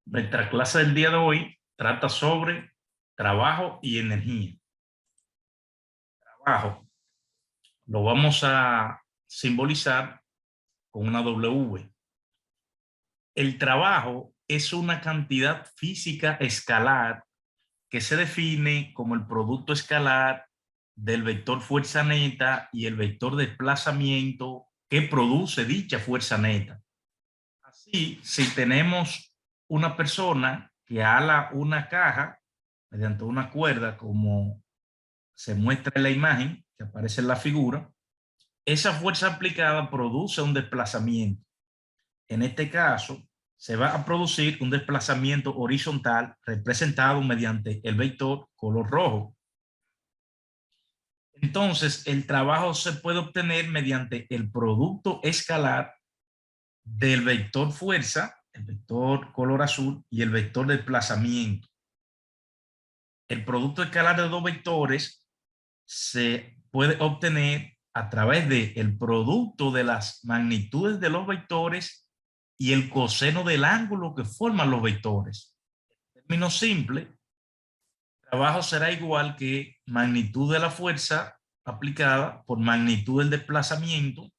Nuestra clase del día de hoy trata sobre trabajo y energía. Trabajo lo vamos a simbolizar con una W. El trabajo es una cantidad física escalar que se define como el producto escalar del vector fuerza neta y el vector desplazamiento que produce dicha fuerza neta. Así, si tenemos una persona que ala una caja mediante una cuerda, como se muestra en la imagen que aparece en la figura, esa fuerza aplicada produce un desplazamiento. En este caso, se va a producir un desplazamiento horizontal representado mediante el vector color rojo. Entonces, el trabajo se puede obtener mediante el producto escalar del vector fuerza, el vector color azul, y el vector desplazamiento. El producto escalar de dos vectores se puede obtener a través del producto de las magnitudes de los vectores y el coseno del ángulo que forman los vectores. En términos simples, el trabajo será igual que magnitud de la fuerza aplicada por magnitud del desplazamiento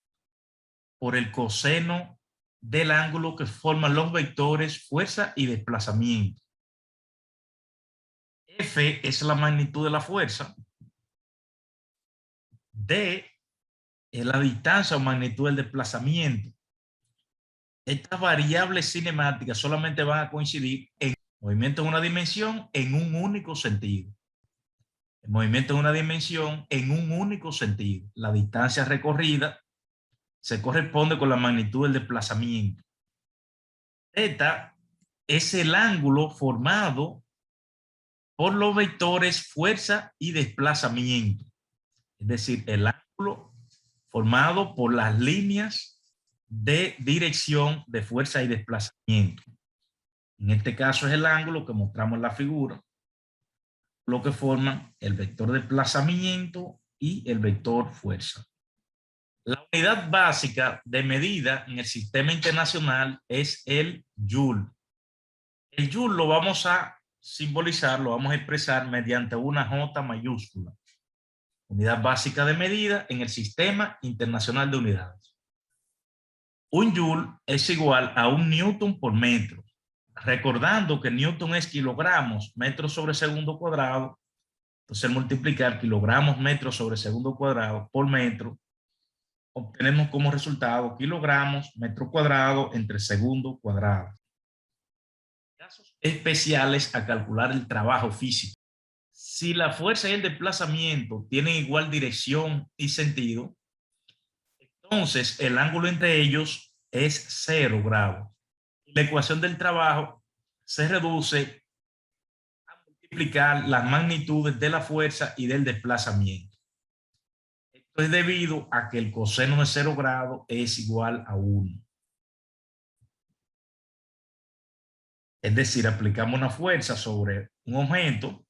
por el coseno del ángulo que forman los vectores fuerza y desplazamiento. F es la magnitud de la fuerza. D es la distancia o magnitud del desplazamiento. Estas variables cinemáticas solamente van a coincidir en movimiento en una dimensión en un único sentido. El movimiento en una dimensión en un único sentido. La distancia recorrida se corresponde con la magnitud del desplazamiento. Theta es el ángulo formado por los vectores fuerza y desplazamiento. Es decir, el ángulo formado por las líneas de dirección de fuerza y desplazamiento. En este caso es el ángulo que mostramos en la figura, lo que forman el vector desplazamiento y el vector fuerza. La unidad básica de medida en el sistema internacional es el Joule. El Joule lo vamos a simbolizar, lo vamos a expresar mediante una J mayúscula. Unidad básica de medida en el sistema internacional de unidades. Un Joule es igual a un Newton por metro. Recordando que Newton es kilogramos, metros sobre segundo cuadrado, entonces multiplicar kilogramos, metros sobre segundo cuadrado por metro, obtenemos como resultado kilogramos, metro cuadrado entre segundo cuadrado. Casos especiales a calcular el trabajo físico. Si la fuerza y el desplazamiento tienen igual dirección y sentido, entonces el ángulo entre ellos es 0 grados. La ecuación del trabajo se reduce a multiplicar las magnitudes de la fuerza y del desplazamiento. Esto es debido a que el coseno de 0 grados es igual a 1. Es decir, aplicamos una fuerza sobre un objeto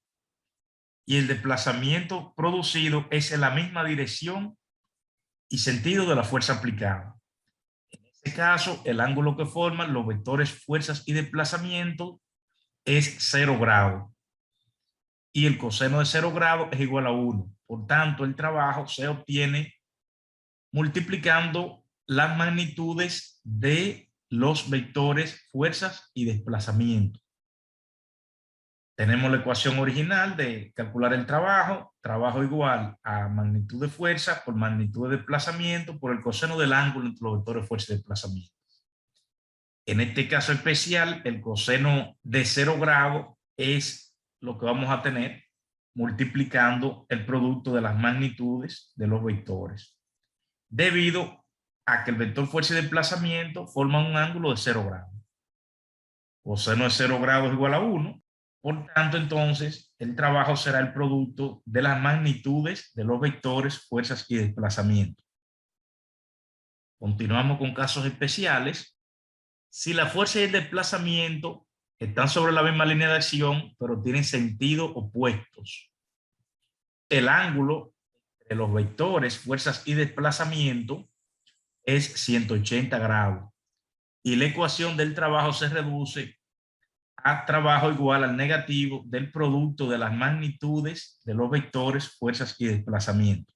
y el desplazamiento producido es en la misma dirección y sentido de la fuerza aplicada. En este caso, el ángulo que forman los vectores fuerzas y desplazamiento es 0 grados. Y el coseno de 0 grados es igual a 1. Por tanto, el trabajo se obtiene multiplicando las magnitudes de los vectores fuerzas y desplazamiento. Tenemos la ecuación original de calcular el trabajo. Trabajo igual a magnitud de fuerza por magnitud de desplazamiento por el coseno del ángulo entre los vectores fuerza y desplazamiento. En este caso especial, el coseno de 0 grados es lo que vamos a tener multiplicando el producto de las magnitudes de los vectores, debido a que el vector fuerza y desplazamiento forman un ángulo de 0 grados. Coseno de 0 grados es igual a 1. Por tanto, entonces, el trabajo será el producto de las magnitudes de los vectores, fuerzas y desplazamiento. Continuamos con casos especiales. Si la fuerza y el desplazamiento están sobre la misma línea de acción, pero tienen sentido opuestos, el ángulo de los vectores, fuerzas y desplazamiento es 180 grados. Y la ecuación del trabajo se reduce a trabajo igual al negativo del producto de las magnitudes de los vectores, fuerzas y desplazamiento,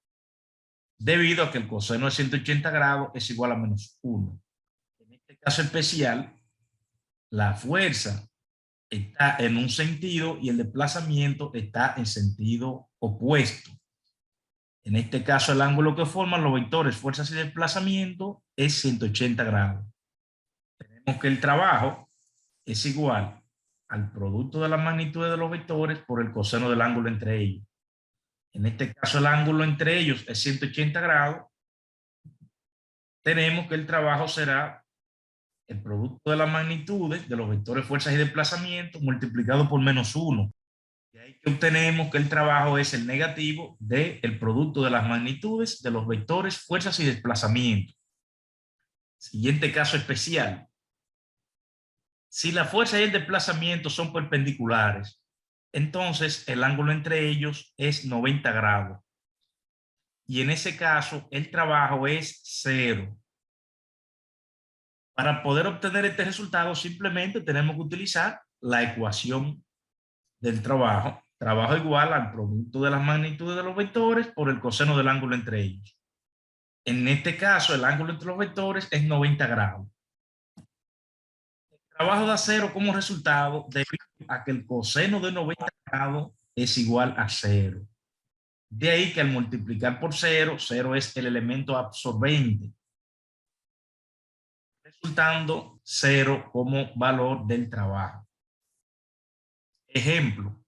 debido a que el coseno de 180 grados es igual a -1. En este caso especial, la fuerza está en un sentido y el desplazamiento está en sentido opuesto. En este caso, el ángulo que forman los vectores, fuerzas y desplazamiento es 180 grados. Tenemos que el trabajo es igual al producto de las magnitudes de los vectores por el coseno del ángulo entre ellos. En este caso, el ángulo entre ellos es 180 grados. Tenemos que el trabajo será el producto de las magnitudes de los vectores, fuerzas y desplazamiento multiplicado por -1. Y ahí que obtenemos que el trabajo es el negativo del producto de las magnitudes de los vectores, fuerzas y desplazamiento. Siguiente caso especial. Si la fuerza y el desplazamiento son perpendiculares, entonces el ángulo entre ellos es 90 grados. Y en ese caso, el trabajo es 0. Para poder obtener este resultado, simplemente tenemos que utilizar la ecuación del trabajo. Trabajo igual al producto de las magnitudes de los vectores por el coseno del ángulo entre ellos. En este caso, el ángulo entre los vectores es 90 grados. El trabajo da 0 como resultado debido a que el coseno de 90 grados es igual a 0. De ahí que al multiplicar por 0, 0 es el elemento absorbente, resultando 0 como valor del trabajo. Ejemplo,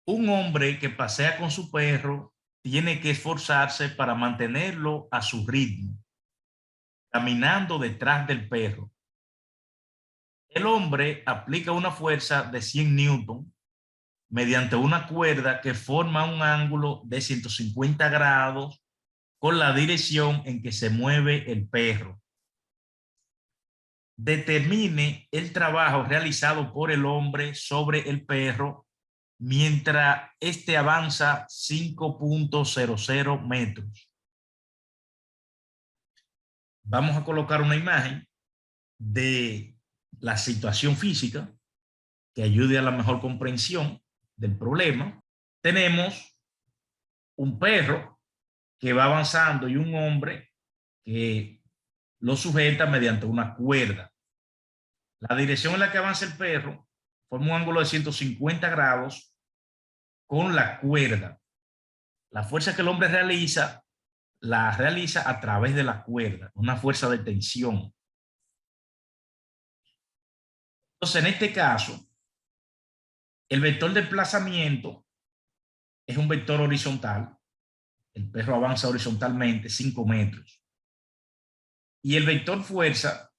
un hombre que pasea con su perro tiene que esforzarse para mantenerlo a su ritmo, caminando detrás del perro. El hombre aplica una fuerza de 100 newton mediante una cuerda que forma un ángulo de 150 grados con la dirección en que se mueve el perro. Determine el trabajo realizado por el hombre sobre el perro mientras este avanza 5.00 metros. Vamos a colocar una imagen de la situación física que ayude a la mejor comprensión del problema. Tenemos un perro que va avanzando y un hombre que lo sujeta mediante una cuerda. La dirección en la que avanza el perro forma un ángulo de 150 grados con la cuerda. La fuerza que el hombre realiza, la realiza a través de la cuerda, una fuerza de tensión. Entonces, en este caso, el vector de desplazamiento es un vector horizontal. El perro avanza horizontalmente 5 metros. Y el vector fuerza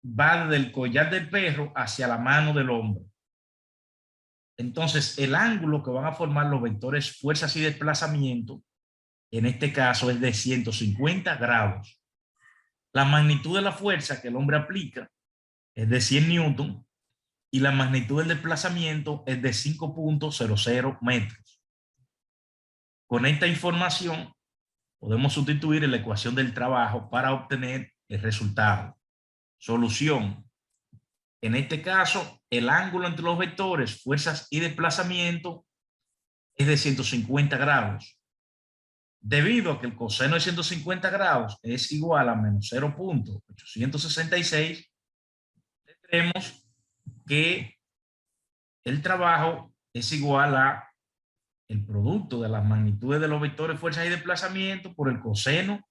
va del collar del perro hacia la mano del hombre. Entonces, el ángulo que van a formar los vectores fuerzas y desplazamiento, en este caso, es de 150 grados. La magnitud de la fuerza que el hombre aplica es de 100 newton y la magnitud del desplazamiento es de 5.00 metros. Con esta información podemos sustituir en la ecuación del trabajo para obtener el resultado. Solución. En este caso, el ángulo entre los vectores, fuerzas y desplazamiento es de 150 grados. Debido a que el coseno de 150 grados es igual a menos 0.866, tendremos que el trabajo es igual a el producto de las magnitudes de los vectores fuerzas y desplazamiento por el coseno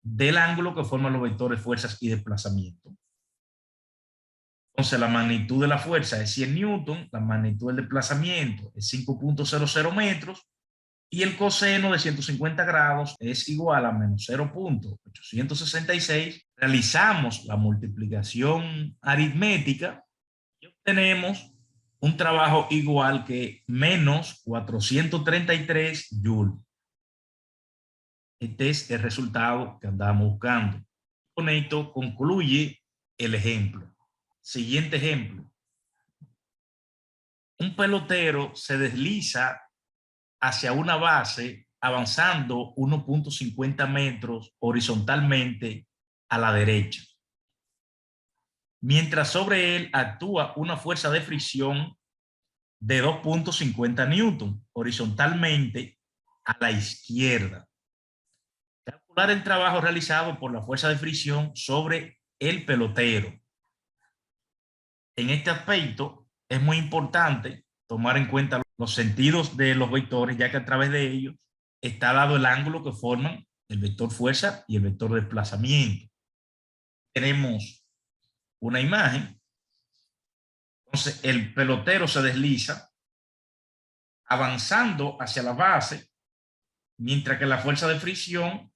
del ángulo que forman los vectores fuerzas y desplazamiento. Entonces, la magnitud de la fuerza es 100 newton, la magnitud del desplazamiento es 5.00 metros y el coseno de 150 grados es igual a menos 0.866. Realizamos la multiplicación aritmética y obtenemos un trabajo igual que menos 433 joules. Este es el resultado que andamos buscando. Con esto concluye el ejemplo. Siguiente ejemplo. Un pelotero se desliza hacia una base avanzando 1.50 metros horizontalmente a la derecha. mientras sobre él actúa una fuerza de fricción de 2.50 newton horizontalmente a la izquierda. Calcular el trabajo realizado por la fuerza de fricción sobre el pelotero. En este aspecto es muy importante tomar en cuenta los sentidos de los vectores, ya que a través de ellos está dado el ángulo que forman el vector fuerza y el vector desplazamiento. Tenemos una imagen. Entonces el pelotero se desliza avanzando hacia la base, mientras que la fuerza de fricción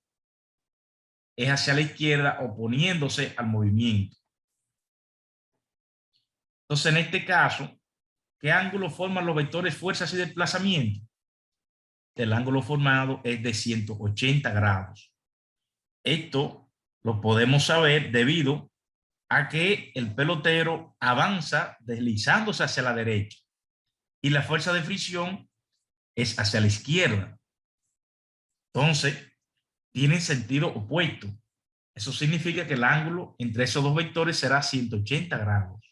es hacia la izquierda, oponiéndose al movimiento. Entonces, en este caso, ¿qué ángulo forman los vectores fuerzas y desplazamiento? El ángulo formado es de 180 grados. Esto lo podemos saber debido a que el pelotero avanza deslizándose hacia la derecha y la fuerza de fricción es hacia la izquierda. Entonces, tienen sentido opuesto. Eso significa que el ángulo entre esos dos vectores será 180 grados.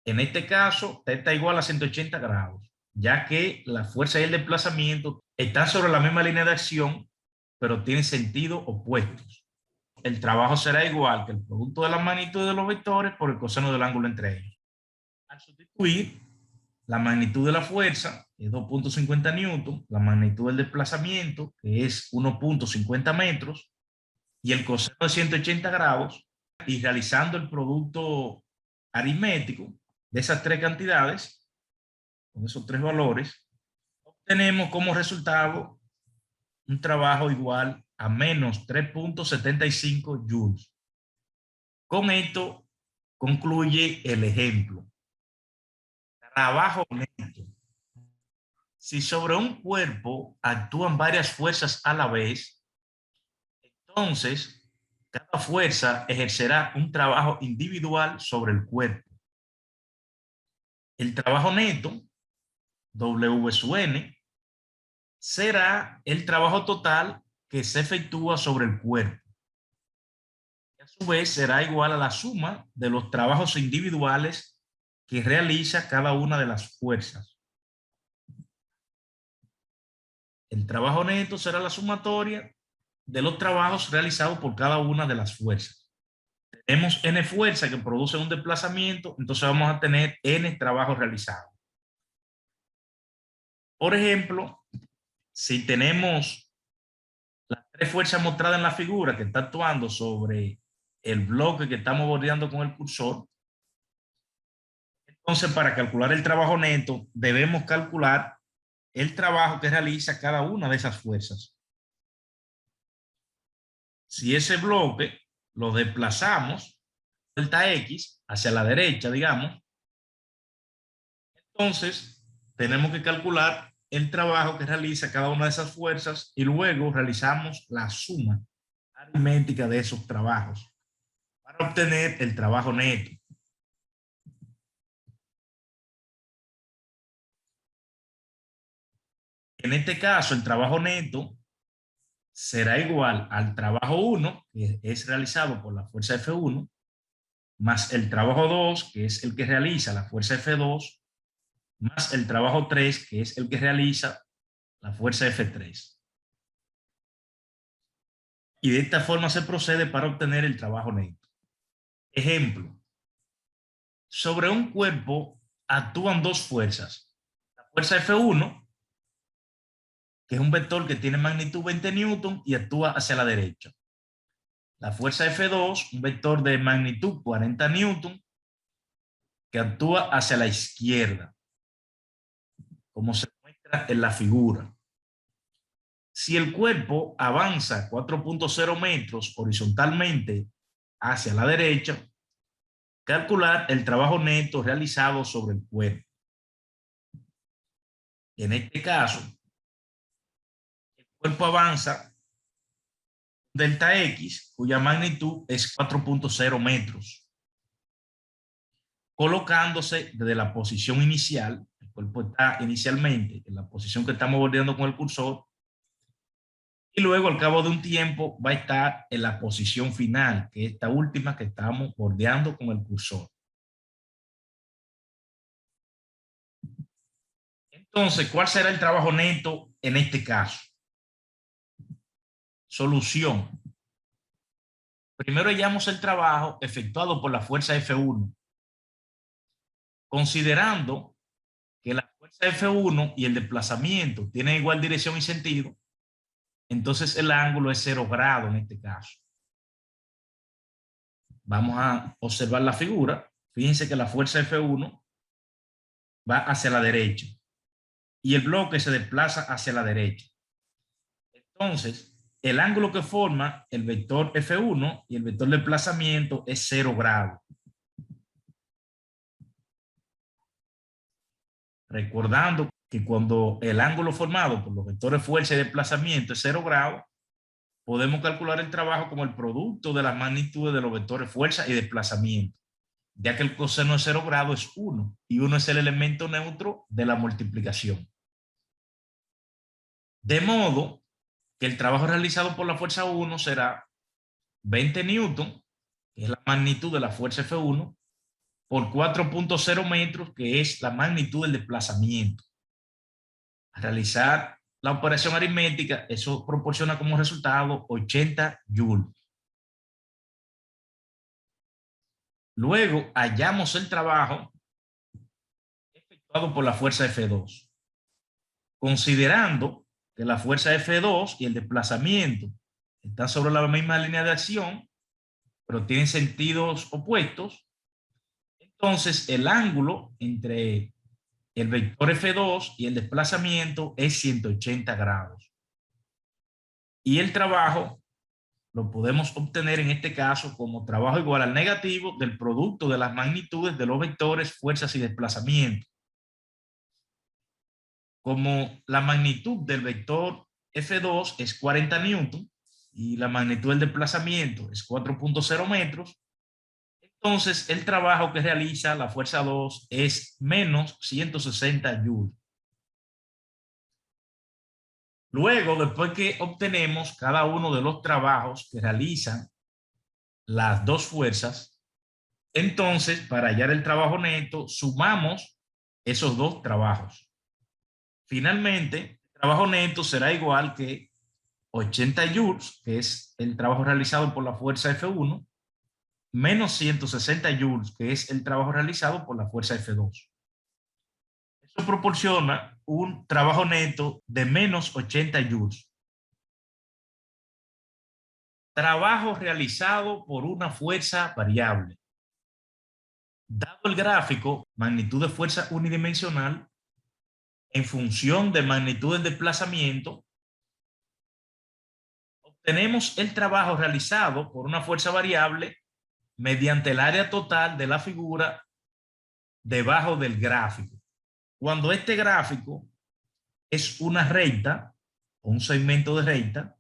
En este caso, θ igual a 180 grados, ya que la fuerza y el desplazamiento están sobre la misma línea de acción, pero tienen sentido opuestos. El trabajo será igual que el producto de la magnitud de los vectores por el coseno del ángulo entre ellos. Al sustituir la magnitud de la fuerza, que es 2.50 newton, la magnitud del desplazamiento, que es 1.50 metros, y el coseno de 180 grados, y realizando el producto aritmético de esas tres cantidades, con esos tres valores, obtenemos como resultado un trabajo igual a menos 3.75 joules. Con esto concluye el ejemplo. Trabajo neto. Si sobre un cuerpo actúan varias fuerzas a la vez, entonces cada fuerza ejercerá un trabajo individual sobre el cuerpo. El trabajo neto, W sub N, será el trabajo total que se efectúa sobre el cuerpo. Y a su vez será igual a la suma de los trabajos individuales que realiza cada una de las fuerzas. El trabajo neto será la sumatoria de los trabajos realizados por cada una de las fuerzas. Tenemos N fuerzas que producen un desplazamiento, entonces vamos a tener N trabajos realizados. Por ejemplo, si tenemos las tres fuerzas mostradas en la figura que está actuando sobre el bloque que estamos bordeando con el cursor, entonces para calcular el trabajo neto debemos calcular el trabajo que realiza cada una de esas fuerzas. Si ese bloque lo desplazamos delta X hacia la derecha, digamos, entonces tenemos que calcular el trabajo que realiza cada una de esas fuerzas y luego realizamos la suma aritmética de esos trabajos para obtener el trabajo neto. En este caso, el trabajo neto será igual al trabajo 1, que es realizado por la fuerza F1, más el trabajo 2, que es el que realiza la fuerza F2, más el trabajo 3, que es el que realiza la fuerza F3. Y de esta forma se procede para obtener el trabajo neto. Ejemplo. Sobre un cuerpo actúan dos fuerzas. La fuerza F1, que es un vector que tiene magnitud 20 newton y actúa hacia la derecha. La fuerza F2, un vector de magnitud 40 newton, que actúa hacia la izquierda, como se muestra en la figura. Si el cuerpo avanza 4.0 metros horizontalmente hacia la derecha, calcular el trabajo neto realizado sobre el cuerpo. En este caso, el cuerpo avanza delta X, cuya magnitud es 4.0 metros, colocándose desde la posición inicial. El cuerpo está inicialmente en la posición que estamos bordeando con el cursor, Y luego al cabo de un tiempo va a estar en la posición final, que es esta última que estamos bordeando con el cursor. Entonces, ¿cuál será el trabajo neto en este caso? Solución. Primero hallamos el trabajo efectuado por la fuerza F1, considerando que la fuerza F1 y el desplazamiento tienen igual dirección y sentido, entonces el ángulo es 0 grados en este caso. Vamos a observar la figura. Fíjense que la fuerza F1 va hacia la derecha y el bloque se desplaza hacia la derecha. Entonces, el ángulo que forma el vector F1 y el vector de desplazamiento es 0 grados. Recordando que cuando el ángulo formado por los vectores fuerza y desplazamiento es 0 grados, podemos calcular el trabajo como el producto de las magnitudes de los vectores fuerza y desplazamiento, ya que el coseno de 0 grados es 1 y 1 es el elemento neutro de la multiplicación. De modo que el trabajo realizado por la fuerza 1 será 20 newton, que es la magnitud de la fuerza F1, por 4.0 metros, que es la magnitud del desplazamiento. Al realizar la operación aritmética, eso proporciona como resultado 80 joules. Luego hallamos el trabajo efectuado por la fuerza F2. Considerando que la fuerza F2 y el desplazamiento están sobre la misma línea de acción, pero tienen sentidos opuestos, entonces el ángulo entre el vector F2 y el desplazamiento es 180 grados. Y el trabajo lo podemos obtener en este caso como trabajo igual al negativo del producto de las magnitudes de los vectores, fuerzas y desplazamiento. Como la magnitud del vector F2 es 40 newton y la magnitud del desplazamiento es 4.0 metros, entonces el trabajo que realiza la fuerza 2 es menos 160 joules. Luego, después que obtenemos cada uno de los trabajos que realizan las dos fuerzas, entonces para hallar el trabajo neto sumamos esos dos trabajos. Finalmente, el trabajo neto será igual que 80 joules, que es el trabajo realizado por la fuerza F1, menos 160 joules, que es el trabajo realizado por la fuerza F2. Eso proporciona un trabajo neto de menos 80 joules. Trabajo realizado por una fuerza variable. Dado el gráfico, magnitud de fuerza unidimensional, en función de magnitud del desplazamiento, obtenemos el trabajo realizado por una fuerza variable mediante el área total de la figura debajo del gráfico. Cuando este gráfico es una recta o un segmento de recta,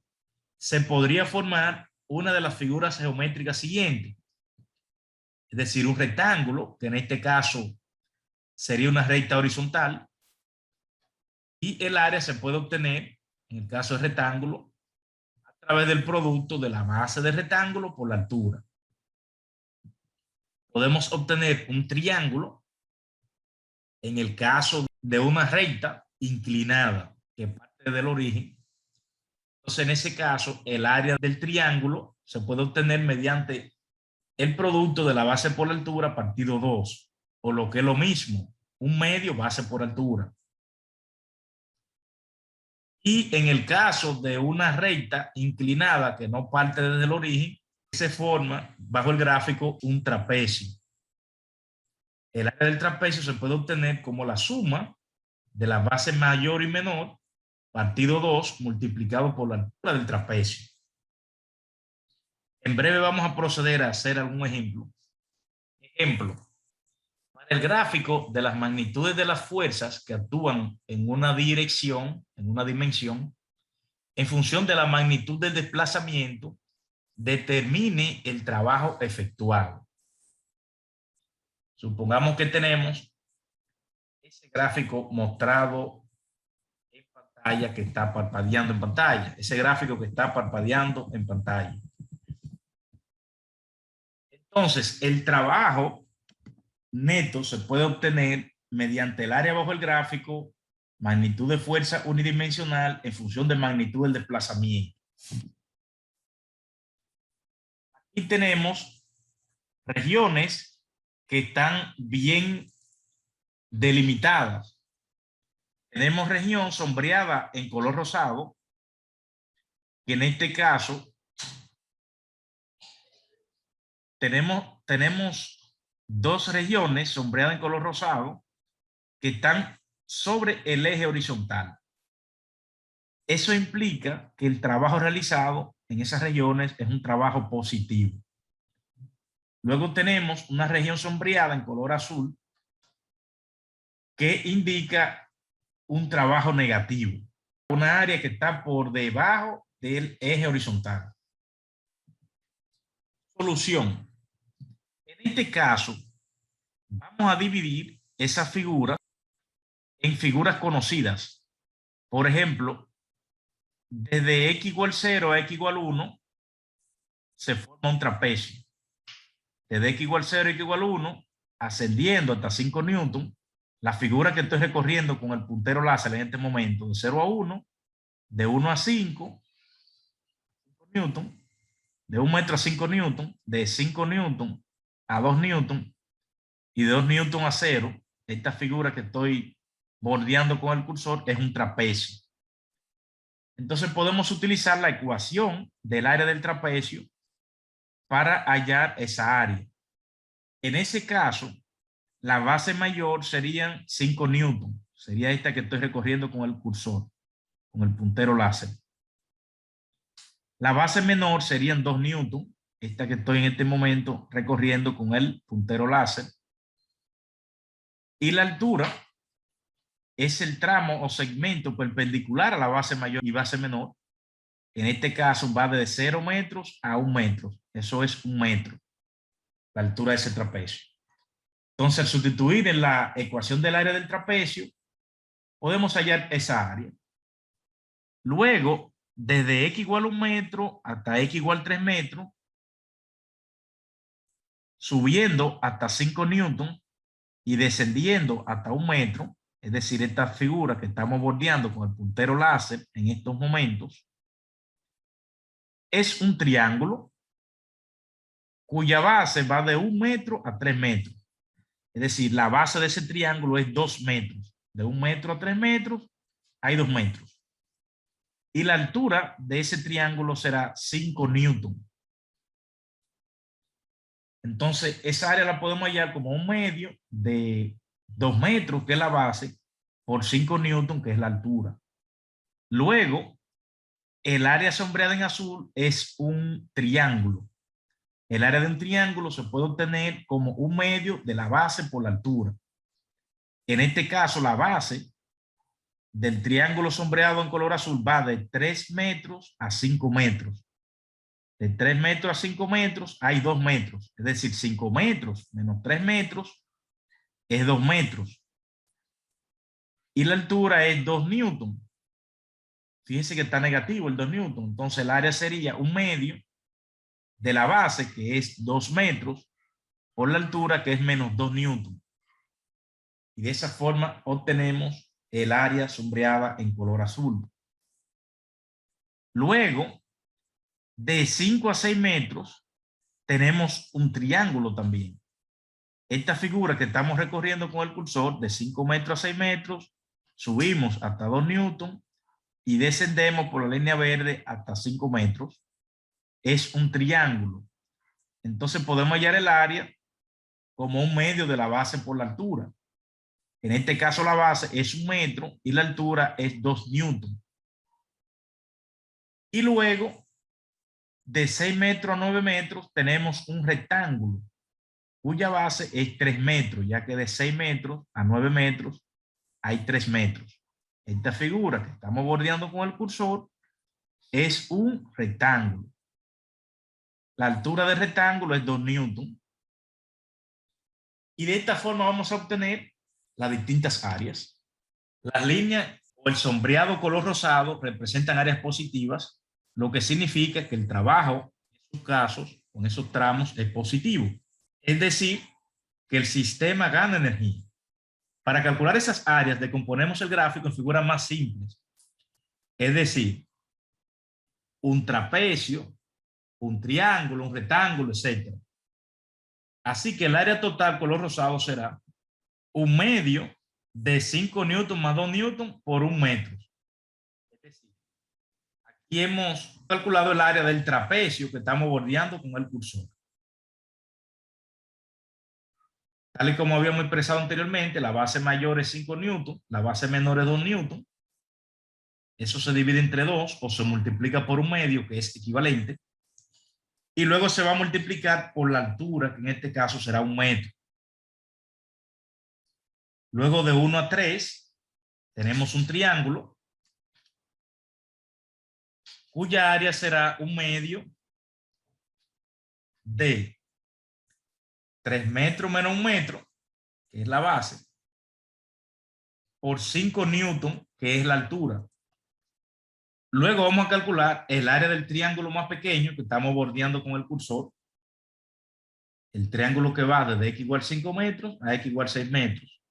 se podría formar una de las figuras geométricas siguientes. Es decir, un rectángulo, que en este caso sería una recta horizontal, y el área se puede obtener, en el caso del rectángulo, a través del producto de la base del rectángulo por la altura. Podemos obtener un triángulo en el caso de una recta inclinada que parte del origen. Entonces, en ese caso, el área del triángulo se puede obtener mediante el producto de la base por la altura partido 2, o lo que es lo mismo, un medio base por altura. Y en el caso de una recta inclinada que no parte desde el origen, se forma bajo el gráfico un trapecio. El área del trapecio se puede obtener como la suma de la base mayor y menor partido 2 multiplicado por la altura del trapecio. En breve vamos a proceder a hacer algún ejemplo. Ejemplo, para el gráfico de las magnitudes de las fuerzas que actúan en una dirección, en una dimensión, en función de la magnitud del desplazamiento, determine el trabajo efectuado. Supongamos que tenemos ese gráfico mostrado en pantalla. pantalla que está parpadeando en pantalla, ese gráfico que está parpadeando en pantalla. Entonces, el trabajo neto se puede obtener mediante el área bajo el gráfico, magnitud de fuerza unidimensional en función de magnitud del desplazamiento. Aquí tenemos regiones que están bien delimitadas. Tenemos región sombreada en color rosado, que en este caso tenemos dos regiones sombreadas en color rosado que están sobre el eje horizontal. Eso implica que el trabajo realizado en esas regiones es un trabajo positivo. Luego tenemos una región sombreada en color azul que indica un trabajo negativo, una área que está por debajo del eje horizontal. Solución. En este caso, vamos a dividir esa figura en figuras conocidas. Por ejemplo, desde x igual 0 a x igual 1 se forma un trapecio. Desde x igual 0 a x igual 1, ascendiendo hasta 5 newton, la figura que estoy recorriendo con el puntero láser en este momento, de 0 a 1, de 1 a 5 newton, de 1 metro a 5 newton, de 5 newton a 2 newton y de 2 newton a 0, esta figura que estoy bordeando con el cursor es un trapecio. Entonces podemos utilizar la ecuación del área del trapecio para hallar esa área. En ese caso, la base mayor serían 5 newton. Sería esta que estoy recorriendo con el cursor, con el puntero láser. La base menor serían 2 newton. Esta que estoy en este momento recorriendo con el puntero láser. Y la altura es el tramo o segmento perpendicular a la base mayor y base menor. En este caso va de 0 metros a 1 metro. Eso es 1 metro, la altura de ese trapecio. Entonces, al sustituir en la ecuación del área del trapecio, podemos hallar esa área. Luego, desde x igual 1 metro hasta x igual 3 metros, subiendo hasta 5 newton y descendiendo hasta 1 metro, es decir, esta figura que estamos bordeando con el puntero láser en estos momentos, es un triángulo cuya base va de 1 metro a 3 metros. Es decir, la base de ese triángulo es 2 metros. De 1 metro a 3 metros hay 2 metros. Y la altura de ese triángulo será 5 newton. Entonces, esa área la podemos hallar como un medio de 2 metros, que es la base, por 5 newton, que es la altura. Luego, el área sombreada en azul es un triángulo. El área de un triángulo se puede obtener como un medio de la base por la altura. En este caso, la base del triángulo sombreado en color azul va de 3 metros a 5 metros. De 3 metros a 5 metros hay 2 metros. Es decir, 5 metros menos 3 metros es 2 metros. Y la altura es 2 newton. Fíjense que está negativo el 2 newton. Entonces el área sería un medio de la base, que es 2 metros, por la altura, que es menos 2 newton. Y de esa forma obtenemos el área sombreada en color azul. Luego, de 5 a 6 metros, tenemos un triángulo también. Esta figura que estamos recorriendo con el cursor, de 5 metros a 6 metros, subimos hasta 2 newton y descendemos por la línea verde hasta 5 metros. Es un triángulo. Entonces podemos hallar el área como un medio de la base por la altura. En este caso la base es 1 metro y la altura es 2 newton. Y luego, de 6 metros a 9 metros, tenemos un rectángulo cuya base es 3 metros, ya que de 6 metros a 9 metros hay 3 metros. Esta figura que estamos bordeando con el cursor es un rectángulo. La altura del rectángulo es 2 newton. Y de esta forma vamos a obtener las distintas áreas. Las líneas o el sombreado color rosado representan áreas positivas, lo que significa que el trabajo en esos casos, con esos tramos, es positivo. Es decir, que el sistema gana energía. Para calcular esas áreas, decomponemos el gráfico en figuras más simples. Es decir, un trapecio, un triángulo, un rectángulo, etc. Así que el área total color rosado será un medio de 5 newton más 2 newton por 1 metro. Es decir, aquí hemos calculado el área del trapecio que estamos bordeando con el cursor. Tal y como habíamos expresado anteriormente, la base mayor es 5 newton, la base menor es 2 newton. Eso se divide entre 2 o se multiplica por 1 medio, que es equivalente. Y luego se va a multiplicar por la altura, que en este caso será 1 metro. Luego de 1 a 3, tenemos un triángulo cuya área será 1 medio de 3 metros menos 1 metro, que es la base, por 5 newton, que es la altura. Luego vamos a calcular el área del triángulo más pequeño que estamos bordeando con el cursor. El triángulo que va desde x igual 5 metros a x igual 6 metros.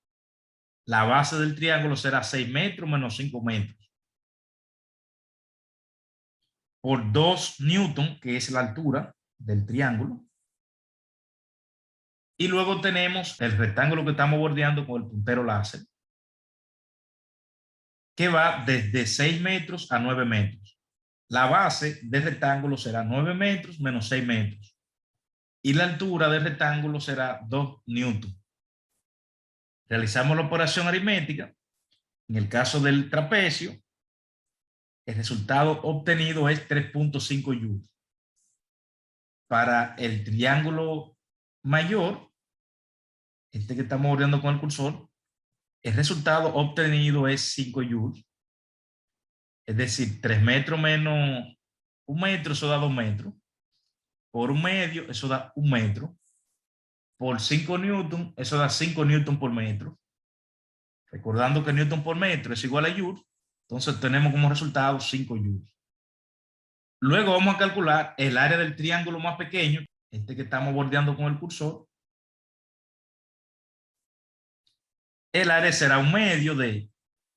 La base del triángulo será 6 metros menos 5 metros. Por 2 newton, que es la altura del triángulo. Y luego tenemos el rectángulo que estamos bordeando con el puntero láser, que va desde 6 metros a 9 metros. La base del rectángulo será 9 metros menos 6 metros. Y la altura del rectángulo será 2 newton. Realizamos la operación aritmética. En el caso del trapecio, el resultado obtenido es 3.5 joules. Para el triángulo mayor, este que estamos bordeando con el cursor, el resultado obtenido es 5 joules. Es decir, 3 metros menos 1 metro, eso da 2 metros. Por 1 medio, eso da 1 metro. Por 5 newton, eso da 5 newton por metro. Recordando que newton por metro es igual a joule, entonces tenemos como resultado 5 joules. Luego vamos a calcular el área del triángulo más pequeño, este que estamos bordeando con el cursor. El área será 1 medio de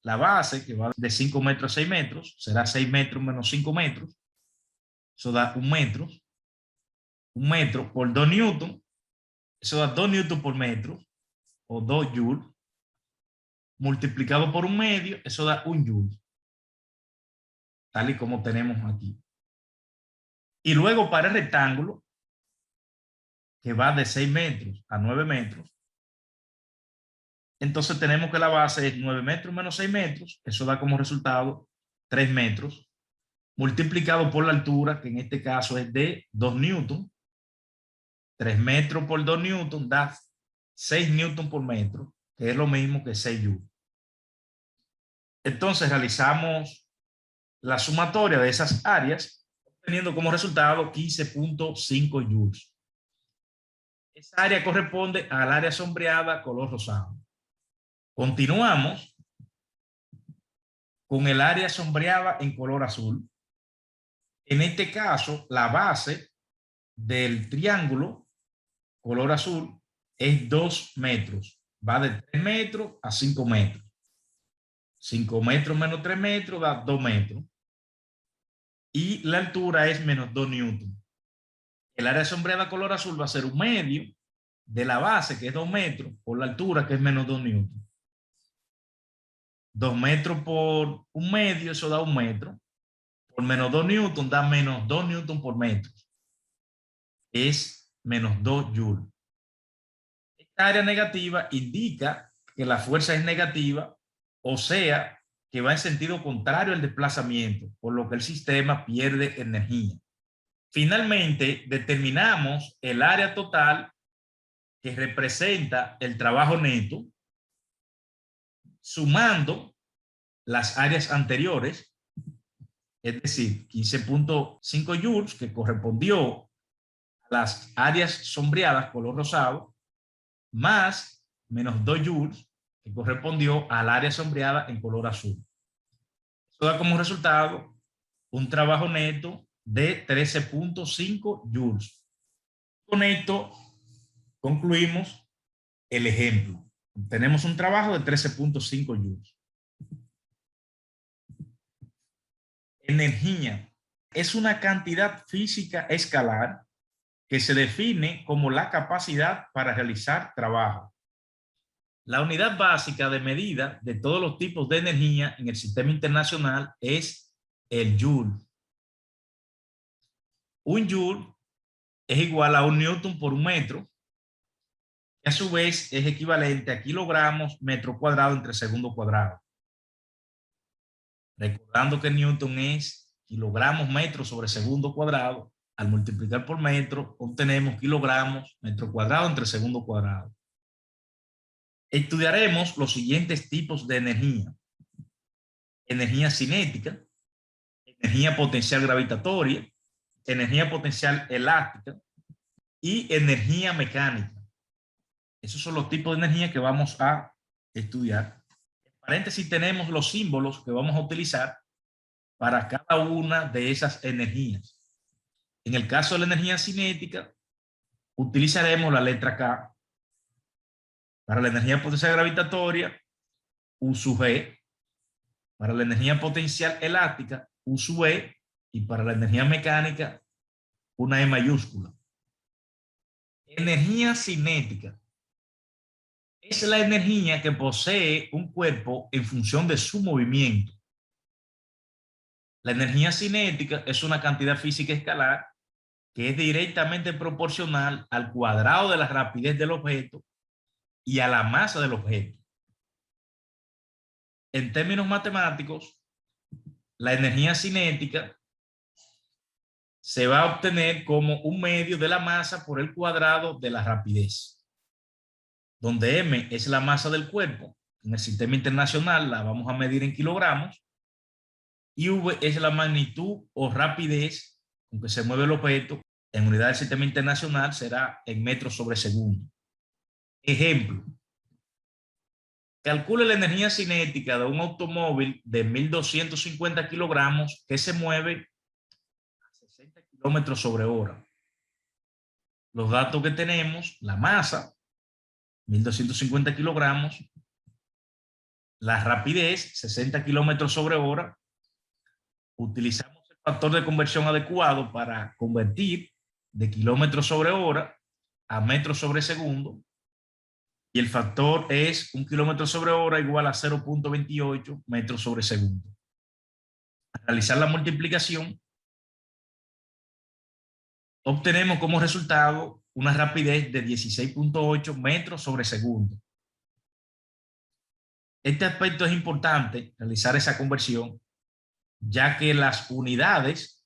la base, que va de 5 metros a 6 metros, será 6 metros menos 5 metros, eso da 1 metro. 1 metro por 2 newton, eso da 2 newton por metro, o 2 joules, multiplicado por 1 medio, eso da 1 joule, tal y como tenemos aquí. Y luego para el rectángulo, que va de 6 metros a 9 metros, entonces tenemos que la base es 9 metros menos 6 metros, eso da como resultado 3 metros, multiplicado por la altura, que en este caso es de 2 newton. 3 metros por 2 newton da 6 newton por metro, que es lo mismo que 6 joules. Entonces realizamos la sumatoria de esas áreas, obteniendo como resultado 15.5 joules. Esa área corresponde al área sombreada color rosado. Continuamos con el área sombreada en color azul. En este caso, la base del triángulo color azul es 2 metros. Va de 3 metros a 5 metros. 5 metros menos 3 metros da 2 metros. Y la altura es menos 2 newton. El área sombreada color azul va a ser 1 medio de la base, que es 2 metros, por la altura, que es menos 2 newton. 2 metros por 1 medio, eso da 1 metro. Por menos 2 newton da menos 2 newton por metro. Es menos 2 joules. Esta área negativa indica que la fuerza es negativa, o sea, que va en sentido contrario al desplazamiento, por lo que el sistema pierde energía. Finalmente, determinamos el área total que representa el trabajo neto, sumando las áreas anteriores, es decir, 15.5 joules, que correspondió a las áreas sombreadas color rosado, más menos 2 joules, que correspondió al área sombreada en color azul. Eso da como resultado un trabajo neto de 13.5 joules. Con esto concluimos el ejemplo. Tenemos un trabajo de 13.5 joules. Energía es una cantidad física escalar que se define como la capacidad para realizar trabajo. La unidad básica de medida de todos los tipos de energía en el sistema internacional es el joule. Un joule es igual a un newton por un metro, que a su vez es equivalente a kilogramos metro cuadrado entre segundo cuadrado. Recordando que newton es kilogramos metro sobre segundo cuadrado, al multiplicar por metro obtenemos kilogramos metro cuadrado entre segundo cuadrado. Estudiaremos los siguientes tipos de energía: energía cinética, energía potencial gravitatoria, energía potencial elástica y energía mecánica. Esos son los tipos de energía que vamos a estudiar. En paréntesis tenemos los símbolos que vamos a utilizar para cada una de esas energías. En el caso de la energía cinética, utilizaremos la letra K. Para la energía potencial gravitatoria, U sub G. Para la energía potencial elástica, U sub E. Y para la energía mecánica, una E mayúscula. Energía cinética es la energía que posee un cuerpo en función de su movimiento. La energía cinética es una cantidad física escalar que es directamente proporcional al cuadrado de la rapidez del objeto y a la masa del objeto. En términos matemáticos, la energía cinética se va a obtener como un medio de la masa por el cuadrado de la rapidez, donde m es la masa del cuerpo. En el sistema internacional la vamos a medir en kilogramos y v es la magnitud o rapidez con que se mueve el objeto. En unidad del sistema internacional será en metros sobre segundo. Ejemplo: calcule la energía cinética de un automóvil de 1250 kilogramos que se mueve a 60 kilómetros sobre hora. Los datos que tenemos: la masa, 1250 kilogramos, la rapidez, 60 kilómetros sobre hora. Utilizamos el factor de conversión adecuado para convertir de kilómetros sobre hora a metros sobre segundo. Y el factor es 1 kilómetro sobre hora igual a 0.28 metros sobre segundo. Al realizar la multiplicación, obtenemos como resultado una rapidez de 16.8 metros sobre segundo. Este aspecto es importante, realizar esa conversión, ya que las unidades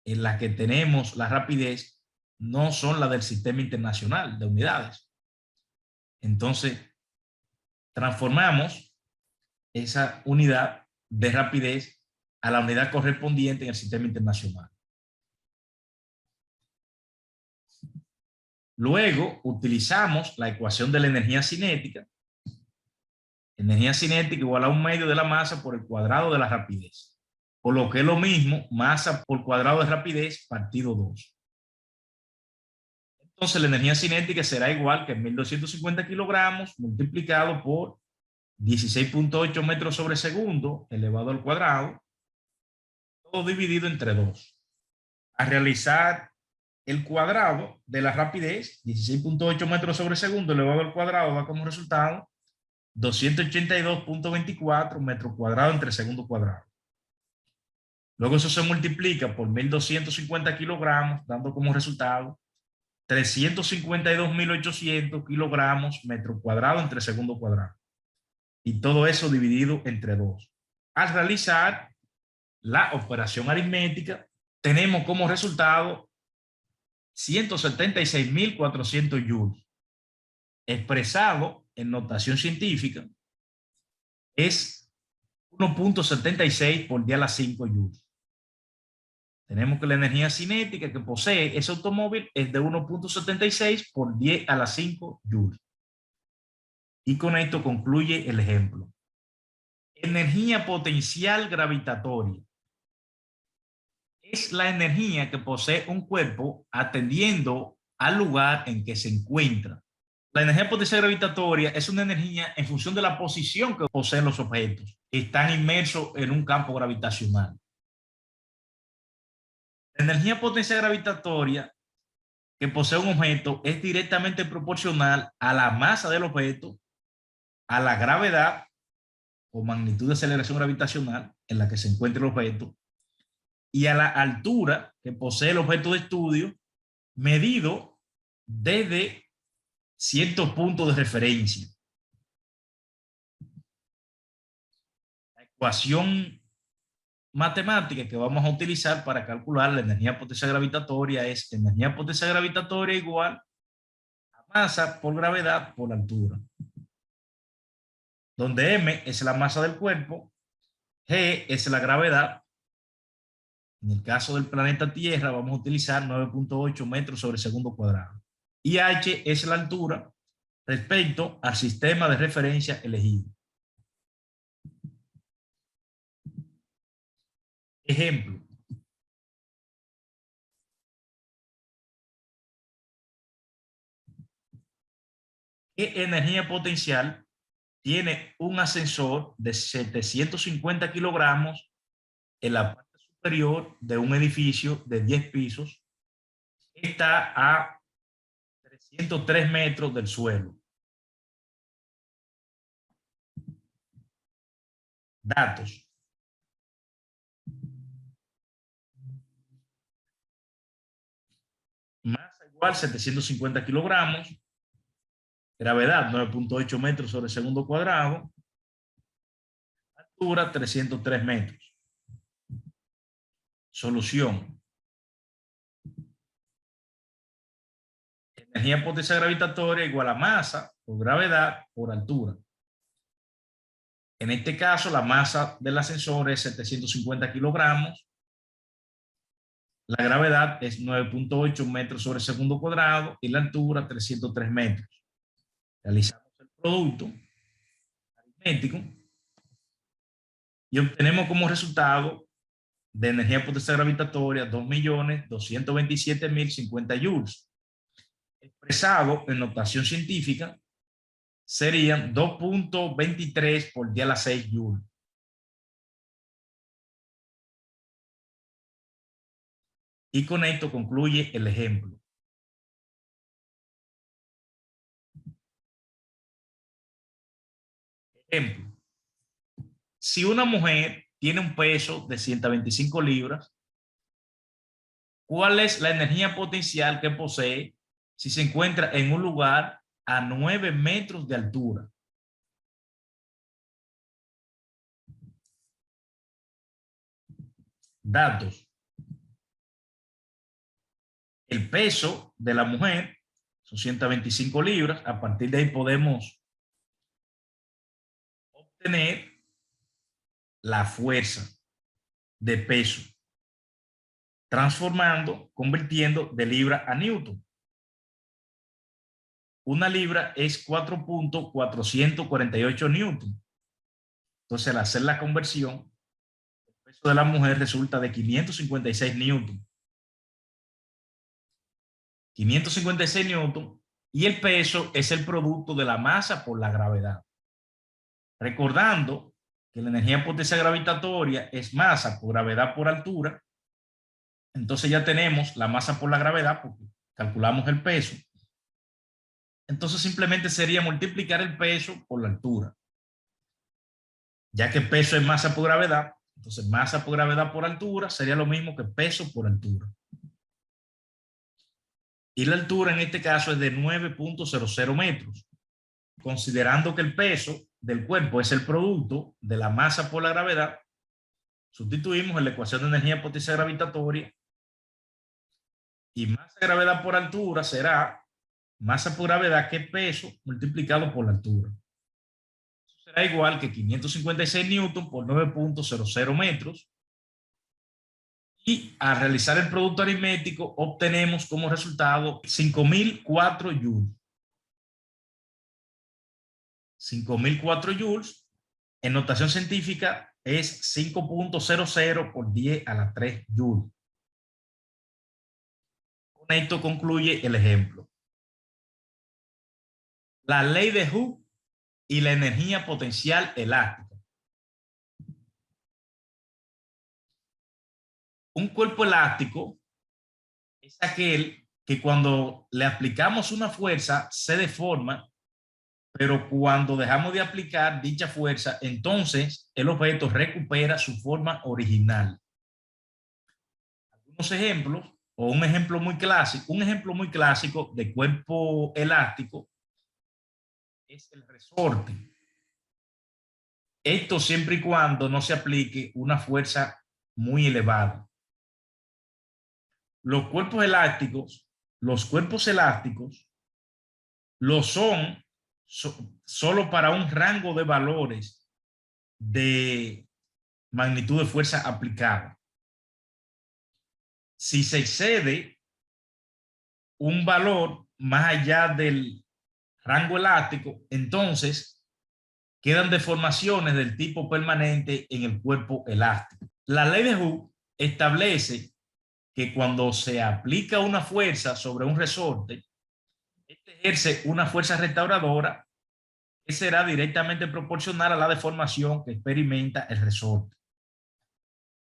en las que tenemos la rapidez no son las del sistema internacional de unidades. Entonces, transformamos esa unidad de rapidez a la unidad correspondiente en el sistema internacional. Luego utilizamos la ecuación de la energía cinética. Energía cinética igual a un medio de la masa por el cuadrado de la rapidez. Por lo que es lo mismo, masa por cuadrado de rapidez partido 2. Entonces la energía cinética será igual que 1250 kilogramos multiplicado por 16.8 metros sobre segundo elevado al cuadrado, todo dividido entre 2. A realizar el cuadrado de la rapidez, 16.8 metros sobre segundo elevado al cuadrado, da como resultado 282.24 metros cuadrados entre segundo cuadrado. Luego eso se multiplica por 1250 kilogramos, dando como resultado 352.800 kilogramos metro cuadrado entre segundo cuadrado. Y todo eso dividido entre 2. Al realizar la operación aritmética, tenemos como resultado 176.400 joules. Expresado en notación científica, es 1.76 por 10 a la 5 joules. Tenemos que la energía cinética que posee ese automóvil es de 1.76 por 10 a la 5 joules. Y con esto concluye el ejemplo. Energía potencial gravitatoria es la energía que posee un cuerpo atendiendo al lugar en que se encuentra. La energía potencial gravitatoria es una energía en función de la posición que poseen los objetos que están inmersos en un campo gravitacional. La energía potencial gravitatoria que posee un objeto es directamente proporcional a la masa del objeto, a la gravedad o magnitud de aceleración gravitacional en la que se encuentra el objeto y a la altura que posee el objeto de estudio medido desde ciertos puntos de referencia. La ecuación matemática que vamos a utilizar para calcular la energía potencial gravitatoria es energía potencial gravitatoria igual a masa por gravedad por altura, donde m es la masa del cuerpo, g es la gravedad. En el caso del planeta Tierra vamos a utilizar 9.8 metros sobre segundo cuadrado. Y h es la altura respecto al sistema de referencia elegido. Ejemplo. ¿Qué energía potencial tiene un ascensor de 750 kilogramos en la parte superior de un edificio de 10 pisos? Está a 303 metros del suelo. Datos. Masa igual 750 kilogramos. Gravedad 9.8 metros sobre segundo cuadrado. Altura 303 metros. Solución. Energía potencial gravitatoria igual a masa por gravedad por altura. En este caso, la masa del ascensor es 750 kilogramos. La gravedad es 9.8 metros sobre segundo cuadrado y la altura 303 metros. Realizamos el producto aritmético y obtenemos como resultado de energía potencial gravitatoria 2.227.050 joules. Expresado en notación científica, serían 2.23 por 10 a la 6 joules. Y con esto concluye el ejemplo. Ejemplo. Si una mujer tiene un peso de 125 libras, ¿cuál es la energía potencial que posee si se encuentra en un lugar a 9 metros de altura? Datos. El peso de la mujer son 125 libras. A partir de ahí podemos obtener la fuerza de peso, convirtiendo de libra a newton. Una libra es 4.448 newton. Entonces, al hacer la conversión, el peso de la mujer resulta de 556 newton. 556 newton, y el peso es el producto de la masa por la gravedad. Recordando que la energía potencial gravitatoria es masa por gravedad por altura, entonces ya tenemos la masa por la gravedad porque calculamos el peso. Entonces simplemente sería multiplicar el peso por la altura. Ya que peso es masa por gravedad, entonces masa por gravedad por altura sería lo mismo que peso por altura. Y la altura en este caso es de 9.00 metros. Considerando que el peso del cuerpo es el producto de la masa por la gravedad, sustituimos en la ecuación de energía potencial gravitatoria y masa gravedad por altura será masa por gravedad que peso multiplicado por la altura. Eso será igual que 556 newton por 9.00 metros. Y al realizar el producto aritmético obtenemos como resultado 5.004 joules. 5.004 joules En notación científica es 5.00 por 10 a la 3 Joule. Con esto concluye el ejemplo. La ley de Hooke y la energía potencial elástica. Un cuerpo elástico es aquel que cuando le aplicamos una fuerza se deforma, pero cuando dejamos de aplicar dicha fuerza, entonces el objeto recupera su forma original. Algunos ejemplos, o un ejemplo muy clásico de cuerpo elástico es el resorte. Esto siempre y cuando no se aplique una fuerza muy elevada. Los cuerpos elásticos lo son solo para un rango de valores de magnitud de fuerza aplicada. Si se excede un valor más allá del rango elástico, entonces quedan deformaciones del tipo permanente en el cuerpo elástico. La ley de Hooke establece que cuando se aplica una fuerza sobre un resorte, este ejerce una fuerza restauradora que será directamente proporcional a la deformación que experimenta el resorte.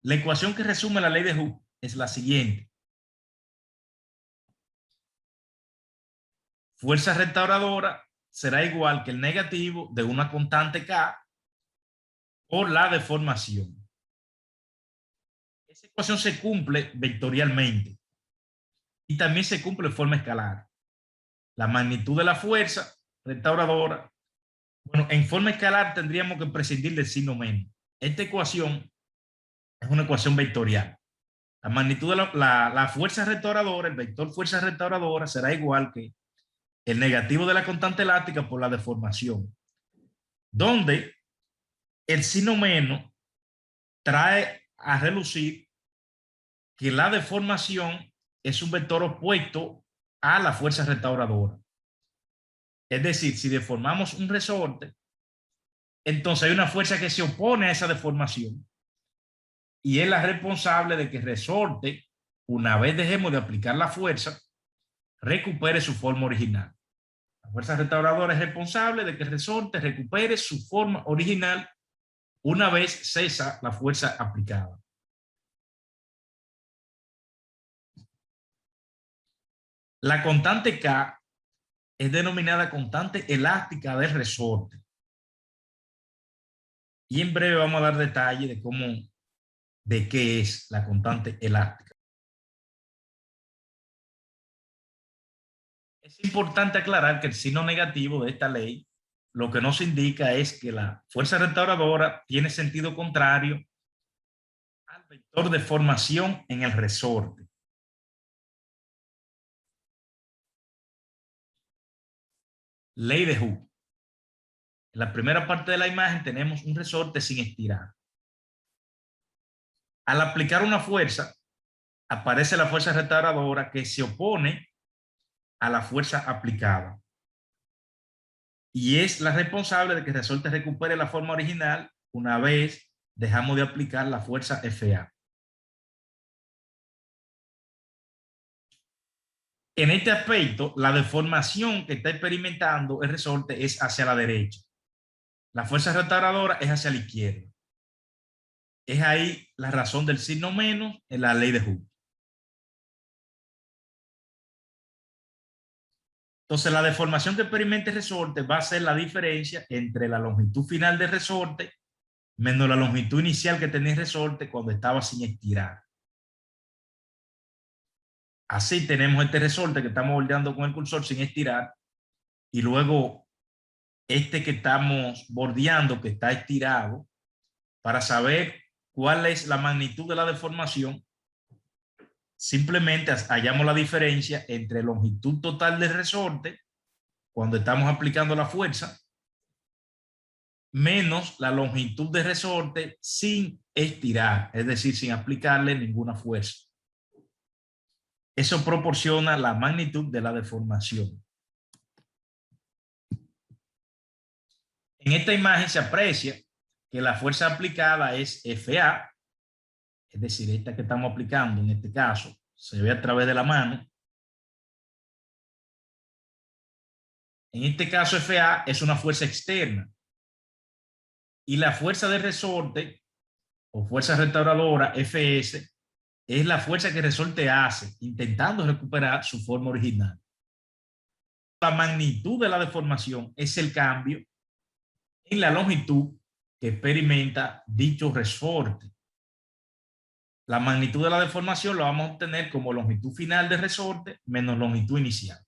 La ecuación que resume la ley de Hooke es la siguiente. Fuerza restauradora será igual que el negativo de una constante K por la deformación. Esa ecuación se cumple vectorialmente y también se cumple en forma escalar. La magnitud de la fuerza restauradora. Bueno, en forma escalar tendríamos que prescindir del signo menos. Esta ecuación es una ecuación vectorial. La magnitud de la fuerza restauradora, el vector fuerza restauradora será igual que el negativo de la constante elástica por la deformación, donde el signo menos trae a relucir que la deformación es un vector opuesto a la fuerza restauradora. Es decir, si deformamos un resorte, entonces hay una fuerza que se opone a esa deformación y es la responsable de que el resorte, una vez dejemos de aplicar la fuerza, recupere su forma original. La fuerza restauradora es responsable de que el resorte recupere su forma original una vez cesa la fuerza aplicada. La constante K es denominada constante elástica del resorte. Y en breve vamos a dar detalle de qué es la constante elástica. Es importante aclarar que el signo negativo de esta ley lo que nos indica es que la fuerza restauradora tiene sentido contrario al vector de formación en el resorte. Ley de Hooke. En la primera parte de la imagen tenemos un resorte sin estirar. Al aplicar una fuerza, aparece la fuerza restauradora que se opone a la fuerza aplicada. Y es la responsable de que el resorte recupere la forma original una vez dejamos de aplicar la fuerza FA. En este aspecto, la deformación que está experimentando el resorte es hacia la derecha. La fuerza restauradora es hacia la izquierda. Es ahí la razón del signo menos en la ley de Hooke. Entonces, la deformación que experimenta el resorte va a ser la diferencia entre la longitud final del resorte menos la longitud inicial que tenía el resorte cuando estaba sin estirar. Así tenemos este resorte que estamos bordeando con el cursor sin estirar y luego este que estamos bordeando que está estirado. Para saber cuál es la magnitud de la deformación, simplemente hallamos la diferencia entre longitud total del resorte cuando estamos aplicando la fuerza menos la longitud del resorte sin estirar, es decir, sin aplicarle ninguna fuerza. Eso proporciona la magnitud de la deformación. En esta imagen se aprecia que la fuerza aplicada es FA, es decir, esta que estamos aplicando en este caso se ve a través de la mano. En este caso FA es una fuerza externa y la fuerza de resorte o fuerza restauradora FS es la fuerza que el resorte hace intentando recuperar su forma original. La magnitud de la deformación es el cambio en la longitud que experimenta dicho resorte. La magnitud de la deformación lo vamos a obtener como longitud final del resorte menos longitud inicial.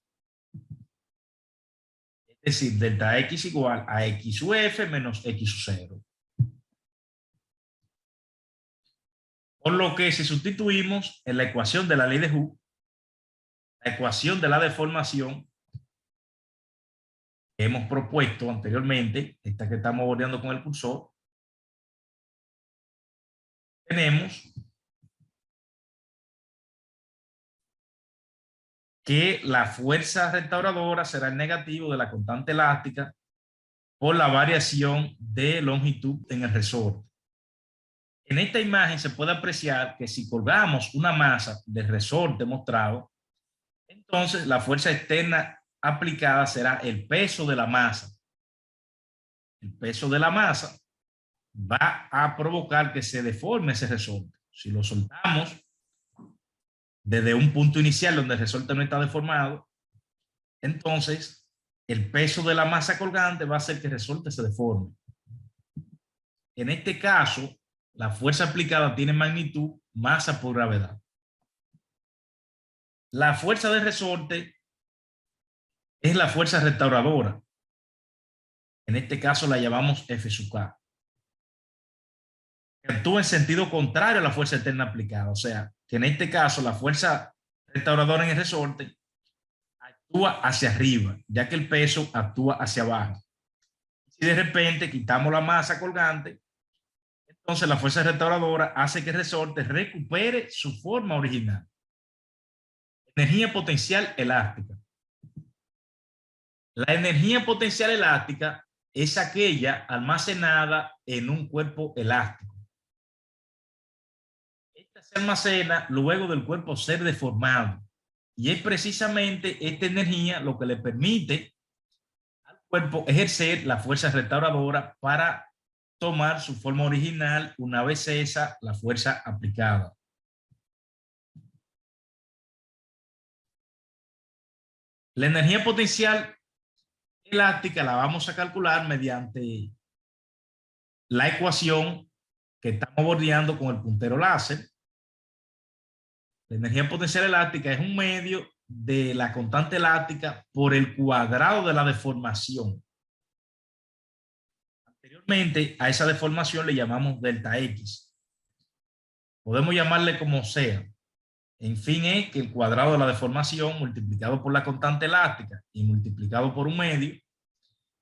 Es decir, delta X igual a X UF menos X 0. Por lo que si sustituimos en la ecuación de la ley de Hooke, la ecuación de la deformación que hemos propuesto anteriormente, esta que estamos bordeando con el cursor, tenemos que la fuerza restauradora será el negativo de la constante elástica por la variación de longitud en el resorte. En esta imagen se puede apreciar que si colgamos una masa del resorte mostrado, entonces la fuerza externa aplicada será el peso de la masa. El peso de la masa va a provocar que se deforme ese resorte. Si lo soltamos desde un punto inicial donde el resorte no está deformado, entonces el peso de la masa colgante va a hacer que el resorte se deforme. En este caso, la fuerza aplicada tiene magnitud, masa por gravedad. La fuerza de resorte es la fuerza restauradora. En este caso la llamamos F sub K. Que actúa en sentido contrario a la fuerza externa aplicada. O sea, que en este caso la fuerza restauradora en el resorte actúa hacia arriba, ya que el peso actúa hacia abajo. Si de repente quitamos la masa colgante, entonces la fuerza restauradora hace que el resorte recupere su forma original. Energía potencial elástica. La energía potencial elástica es aquella almacenada en un cuerpo elástico. Esta se almacena luego del cuerpo ser deformado. Y es precisamente esta energía lo que le permite al cuerpo ejercer la fuerza restauradora para tomar su forma original una vez cesa la fuerza aplicada. La energía potencial elástica la vamos a calcular mediante la ecuación que estamos bordeando con el puntero láser. La energía potencial elástica es un medio de la constante elástica por el cuadrado de la deformación. Anteriormente a esa deformación le llamamos delta X. Podemos llamarle como sea. En fin, es que el cuadrado de la deformación multiplicado por la constante elástica y multiplicado por un medio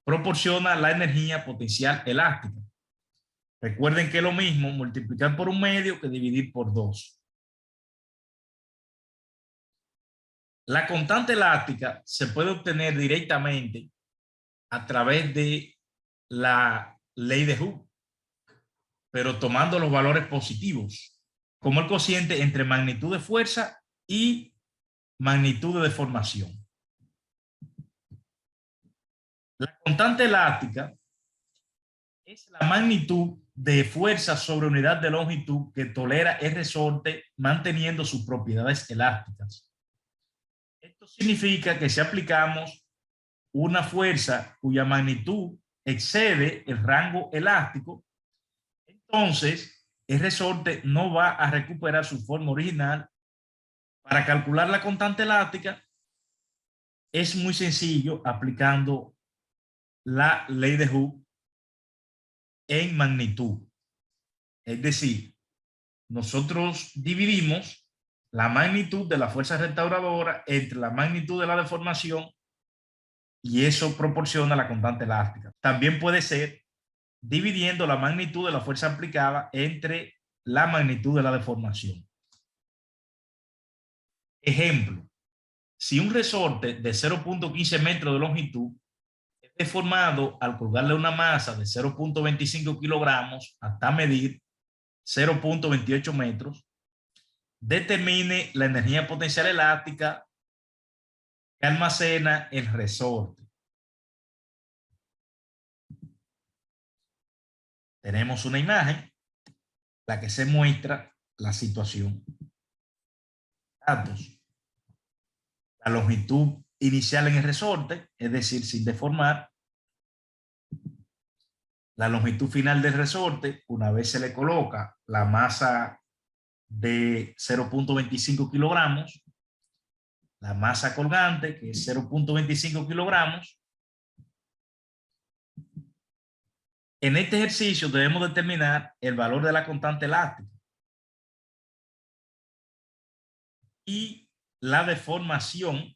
proporciona la energía potencial elástica. Recuerden que es lo mismo multiplicar por un medio que dividir por 2. La constante elástica se puede obtener directamente a través de la ley de Hooke, pero tomando los valores positivos, como el cociente entre magnitud de fuerza y magnitud de deformación. La constante elástica es la magnitud de fuerza sobre unidad de longitud que tolera el resorte manteniendo sus propiedades elásticas. Esto significa que si aplicamos una fuerza cuya magnitud excede el rango elástico, entonces el resorte no va a recuperar su forma original. Para calcular la constante elástica es muy sencillo aplicando la ley de Hooke en magnitud. Es decir, nosotros dividimos la magnitud de la fuerza restauradora entre la magnitud de la deformación y eso proporciona la constante elástica. También puede ser dividiendo la magnitud de la fuerza aplicada entre la magnitud de la deformación. Ejemplo, si un resorte de 0.15 metros de longitud deformado al colgarle una masa de 0.25 kilogramos hasta medir 0.28 metros, determine la energía potencial elástica que almacena el resorte. Tenemos una imagen, la que se muestra la situación. Datos. La longitud inicial en el resorte, es decir, sin deformar. La longitud final del resorte, una vez se le coloca la masa de 0.25 kilogramos, la masa colgante, que es 0.25 kilogramos. En este ejercicio debemos determinar el valor de la constante elástica y la deformación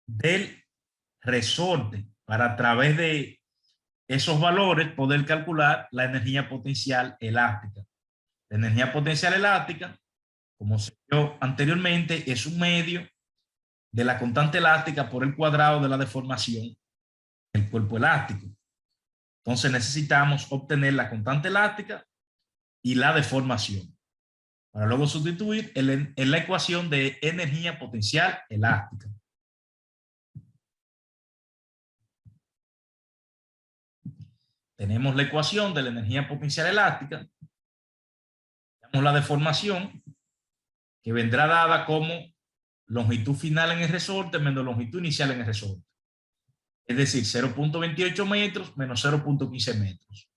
del resorte para, a través de esos valores, poder calcular la energía potencial elástica. La energía potencial elástica, como se vio anteriormente, es un medio de la constante elástica por el cuadrado de la deformación del cuerpo elástico. Entonces necesitamos obtener la constante elástica y la deformación, para luego sustituir en la ecuación de energía potencial elástica. Tenemos la ecuación de la energía potencial elástica. Tenemos la deformación, que vendrá dada como longitud final en el resorte menos longitud inicial en el resorte. Es decir, 0.28 metros menos 0.15 metros.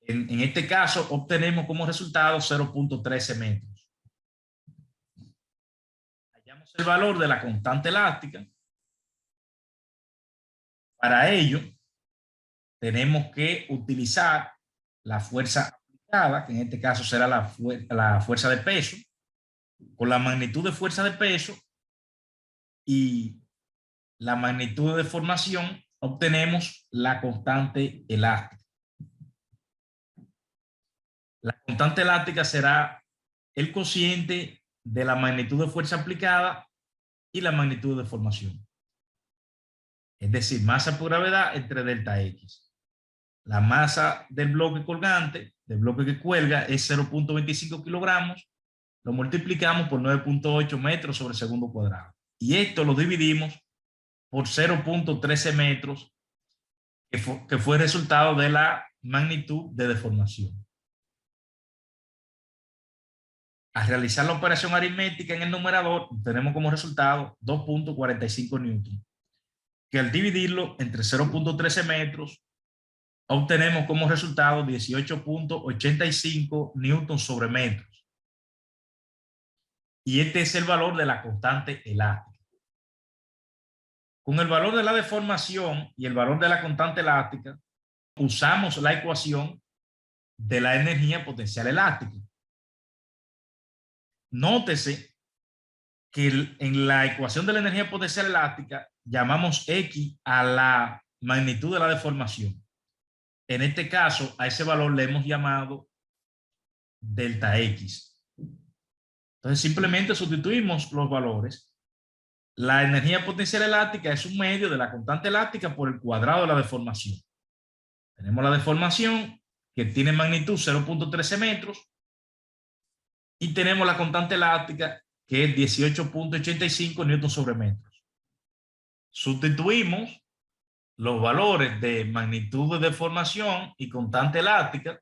En este caso obtenemos como resultado 0.13 metros. Hallamos el valor de la constante elástica. Para ello, tenemos que utilizar la fuerza aplicada, que en este caso será la fuerza de peso, con la magnitud de fuerza de peso y la magnitud de deformación, obtenemos la constante elástica. La constante elástica será el cociente de la magnitud de fuerza aplicada y la magnitud de deformación. Es decir, masa por gravedad entre delta X. La masa del bloque colgante, del bloque que cuelga, es 0.25 kilogramos. Lo multiplicamos por 9.8 metros sobre segundo cuadrado. Y esto lo dividimos por 0.13 metros, que fue el resultado de la magnitud de deformación. Al realizar la operación aritmética en el numerador, tenemos como resultado 2.45 newton, que al dividirlo entre 0.13 metros, obtenemos como resultado 18.85 newton sobre metros. Y este es el valor de la constante elástica. Con el valor de la deformación y el valor de la constante elástica, usamos la ecuación de la energía potencial elástica. Nótese que en la ecuación de la energía potencial elástica llamamos X a la magnitud de la deformación. En este caso, a ese valor le hemos llamado delta X. Entonces simplemente sustituimos los valores. La energía potencial elástica es un medio de la constante elástica por el cuadrado de la deformación. Tenemos la deformación, que tiene magnitud 0.13 metros, y tenemos la constante elástica, que es 18.85 newton sobre metros. Sustituimos los valores de magnitud de deformación y constante elástica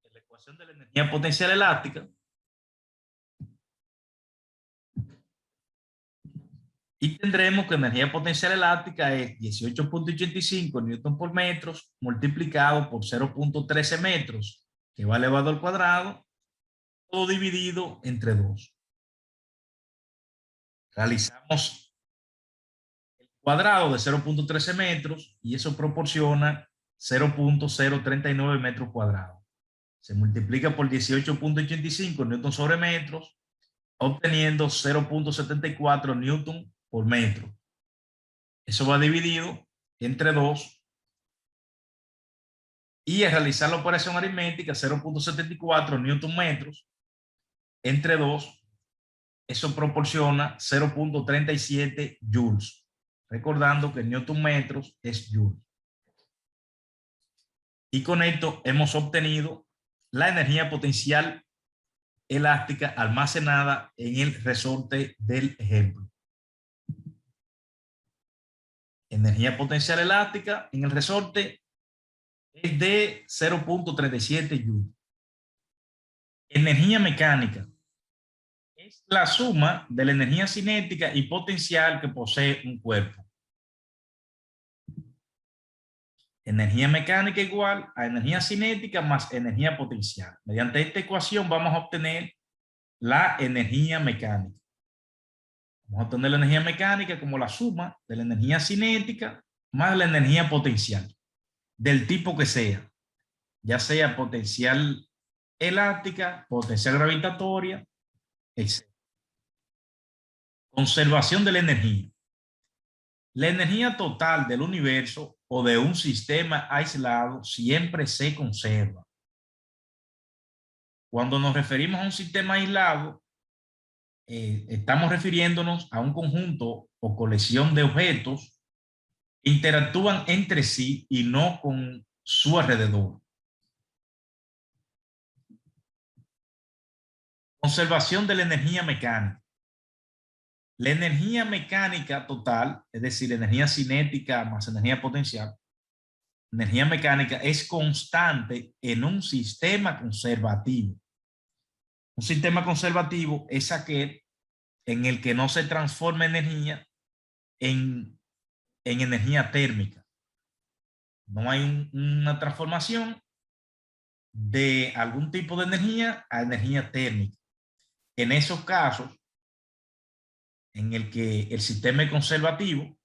en la ecuación de la energía potencial elástica, y tendremos que energía potencial elástica es 18.85 newton por metros multiplicado por 0.13 metros, que va elevado al cuadrado, todo dividido entre 2. Realizamos el cuadrado de 0.13 metros y eso proporciona 0.039 metros cuadrados. Se multiplica por 18.85 newton sobre metros, obteniendo 0.74 newton por metro. Eso va dividido entre 2. Y al realizar la operación aritmética, 0.74 newton metros entre 2, eso proporciona 0.37 joules. recordando que Newton metros es Joule. Y con esto hemos obtenido la energía potencial elástica almacenada en el resorte del ejemplo. Energía potencial elástica en el resorte es de 0.37 Joule. Energía mecánica es la suma de la energía cinética y potencial que posee un cuerpo. Energía mecánica igual a energía cinética más energía potencial. Mediante esta ecuación vamos a obtener la energía mecánica. Vamos a obtener la energía mecánica como la suma de la energía cinética más la energía potencial, del tipo que sea, ya sea potencial elástica, potencial gravitatoria, etc. Conservación de la energía. La energía total del universo o de un sistema aislado siempre se conserva. Cuando nos referimos a un sistema aislado, estamos refiriéndonos a un conjunto o colección de objetos que interactúan entre sí y no con su alrededor. Conservación de la energía mecánica. La energía mecánica total, es decir, energía cinética más energía potencial, energía mecánica es constante en un sistema conservativo. Un sistema conservativo es aquel en el que no se transforma energía en energía térmica. No hay una transformación de algún tipo de energía a energía térmica. En esos casos, en el que el sistema es conservativo,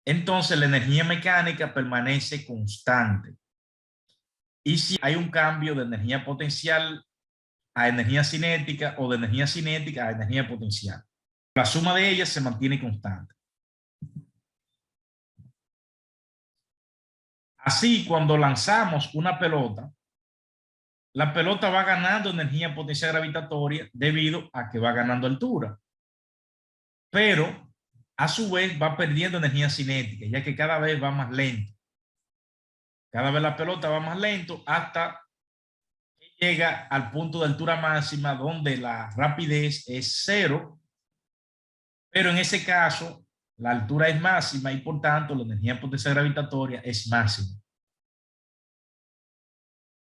entonces la energía mecánica permanece constante. Y si hay un cambio de energía potencial a energía cinética o de energía cinética a energía potencial, la suma de ellas se mantiene constante. Así, cuando lanzamos una pelota, la pelota va ganando energía potencial gravitatoria debido a que va ganando altura. Pero, a su vez, va perdiendo energía cinética, ya que cada vez va más lento. Cada vez la pelota va más lento hasta que llega al punto de altura máxima donde la rapidez es 0. Pero en ese caso, la altura es máxima y por tanto la energía potencial gravitatoria es máxima.